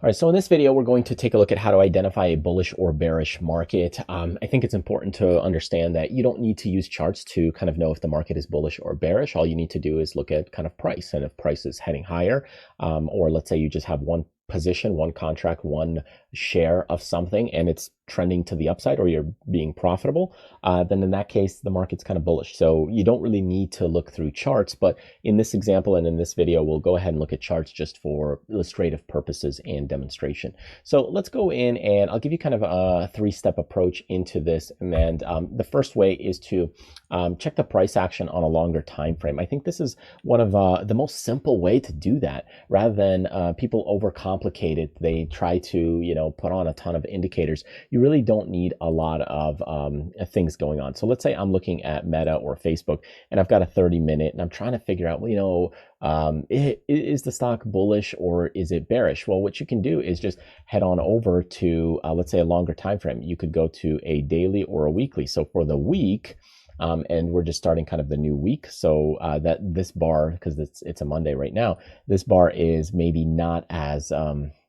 All right, so in this video, we're going to take a look at how to identify a bullish or bearish market. I think it's important to understand that you don't need to use charts to kind of know if the market is bullish or bearish. All you need to do is look at kind of price, and if price is heading higher, or let's say you just have one position, one contract, one share of something, and it's trending to the upside, or you're being profitable, then in that case, the market's kind of bullish. So you don't really need to look through charts, but in this example and in this video, we'll go ahead and look at charts just for illustrative purposes and demonstration. So let's go in and I'll give you kind of a three-step approach into this. And the first way is to check the price action on a longer time frame. I think this is one of the most simple way to do that, rather than people overcomplicate it. They try to, put on a ton of indicators. You really don't need a lot of things going on. So let's say I'm looking at Meta or Facebook, and I've got a 30-minute, and I'm trying to figure out, is the stock bullish or is it bearish? Well, what you can do is just head on over to, let's say, a longer time frame. You could go to a daily or a weekly. So for the week, and we're just starting kind of the new week. So that this bar, because it's a Monday right now, this bar is maybe not as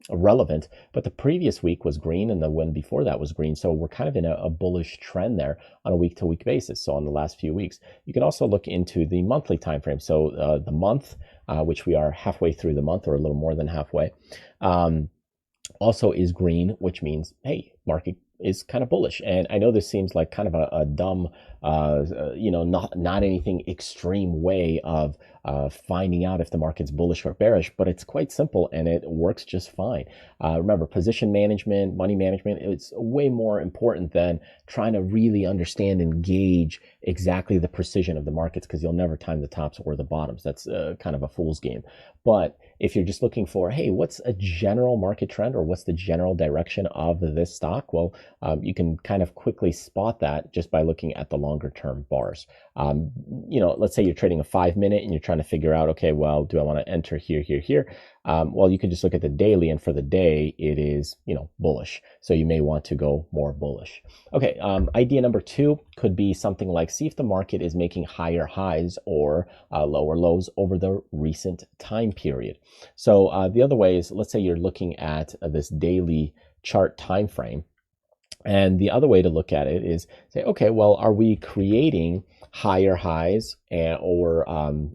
relevant, but the previous week was green and the one before that was green. So we're kind of in a bullish trend there on a week-to-week basis. So on the last few weeks, you can also look into the monthly time frame. So the month, which we are halfway through the month, or a little more than halfway, also is green, which means, hey, market is kind of bullish. And I know this seems like kind of a dumb, not anything extreme way of finding out if the market's bullish or bearish, but it's quite simple and it works just fine. Remember, position management, money management, it's way more important than trying to really understand and gauge exactly the precision of the markets, because you'll never time the tops or the bottoms. That's kind of a fool's game. But if you're just looking for, hey, what's a general market trend, or what's the general direction of this stock? Well, you can kind of quickly spot that just by looking at the longer term bars. Let's say you're trading a 5-minute and you're trying to figure out, okay, well, do I want to enter here, here, here? Well, you could just look at the daily, and for the day, it is, bullish. So you may want to go more bullish. Okay, idea number 2 could be something like, see if the market is making higher highs or lower lows over the recent time period. So the other way is, let's say you're looking at this daily chart time frame. And the other way to look at it is say, okay, well, are we creating higher highs or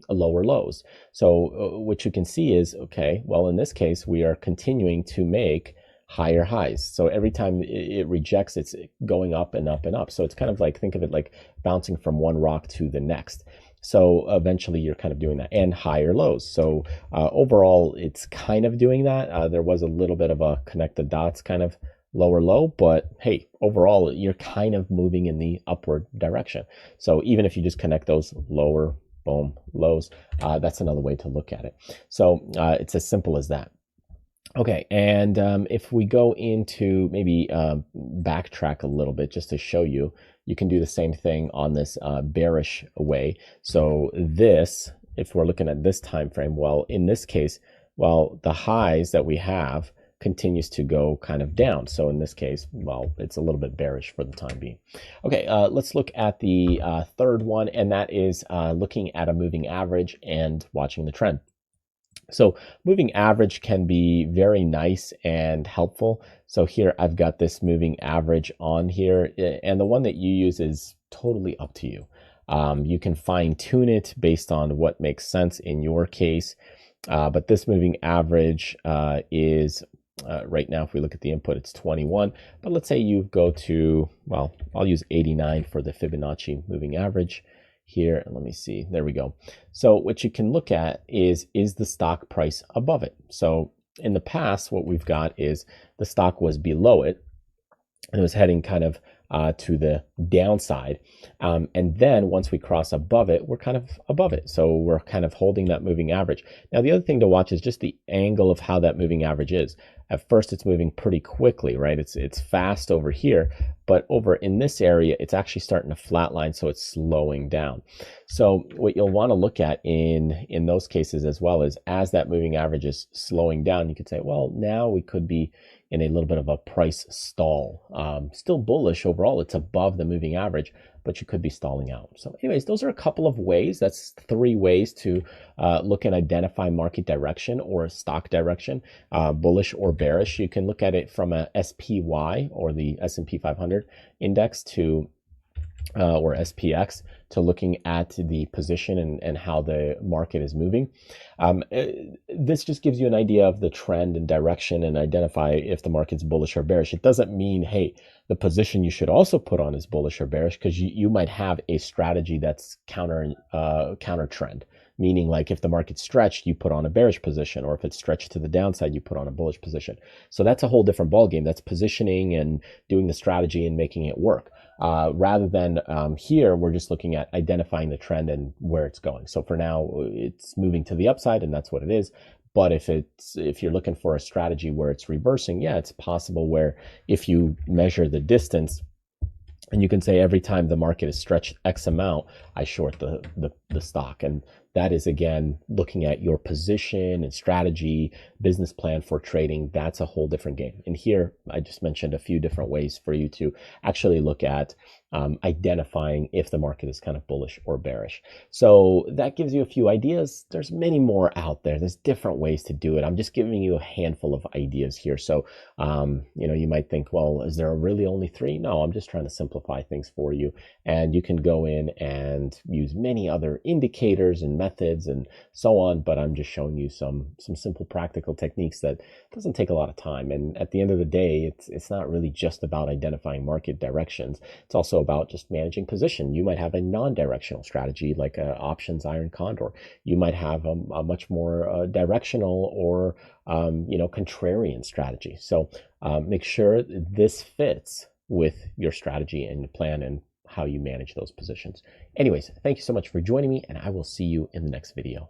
lower lows? So what you can see is, okay, well, in this case, we are continuing to make higher highs. So every time it rejects, it's going up and up and up. So it's kind of like, think of it like bouncing from one rock to the next. So eventually you're kind of doing that, and higher lows. So overall, it's kind of doing that. There was a little bit of a connect the dots kind of lower low, but hey, overall, you're kind of moving in the upward direction. So even if you just connect those lower, boom, lows, that's another way to look at it. So it's as simple as that. Okay, and if we go into maybe backtrack a little bit just to show you, you can do the same thing on this bearish way. So this, if we're looking at this time frame, well, in this case, well, the highs that we have continues to go kind of down. So in this case, well, it's a little bit bearish for the time being. Okay, let's look at the third one, and that is looking at a moving average and watching the trend. So moving average can be very nice and helpful. So here I've got this moving average on here, and the one that you use is totally up to you. You can fine tune it based on what makes sense in your case. But this moving average is right now, if we look at the input, it's 21. But let's say you go to, well, I'll use 89 for the Fibonacci moving average here. And let me see, there we go. So what you can look at is the stock price above it? So in the past, what we've got is the stock was below it, and it was heading kind of to the downside. And then once we cross above it, we're kind of above it. So we're kind of holding that moving average. Now, the other thing to watch is just the angle of how that moving average is. At first, it's moving pretty quickly, right? It's fast over here, but over in this area, it's actually starting to flatline, so it's slowing down. So what you'll want to look at in those cases as well is, as that moving average is slowing down, you could say, well, now we could be in a little bit of a price stall. Still bullish overall, it's above the moving average, but you could be stalling out. So anyways, those are a couple of ways. That's 3 ways to look and identify market direction or stock direction, bullish or bearish. You can look at it from a SPY, or the S&P 500 index, to or SPX, to looking at the position and how the market is moving. This just gives you an idea of the trend and direction and identify if the market's bullish or bearish. It doesn't mean, hey, the position you should also put on is bullish or bearish, because you might have a strategy that's counter trend. Meaning, like, if the market's stretched, you put on a bearish position, or if it's stretched to the downside, you put on a bullish position. So that's a whole different ballgame. That's positioning and doing the strategy and making it work. Rather than here, we're just looking at identifying the trend and where it's going. So for now, it's moving to the upside, and that's what it is. But if you're looking for a strategy where it's reversing, yeah, it's possible where if you measure the distance, and you can say every time the market is stretched X amount, I short the stock. And that is, again, looking at your position and strategy, business plan for trading. That's a whole different game. And here, I just mentioned a few different ways for you to actually look at identifying if the market is kind of bullish or bearish. So that gives you a few ideas. There's many more out there. There's different ways to do it. I'm just giving you a handful of ideas here. So, you might think, well, is there really only 3? No, I'm just trying to simplify things for you. And you can go in and use many other indicators and methods and so on, but I'm just showing you some simple practical techniques that doesn't take a lot of time. And at the end of the day, it's not really just about identifying market directions. It's also about just managing position. You might have a non-directional strategy, like options iron condor. You might have a much more directional or contrarian strategy. So make sure this fits with your strategy and plan and how you manage those positions. Anyways, thank you so much for joining me, and I will see you in the next video.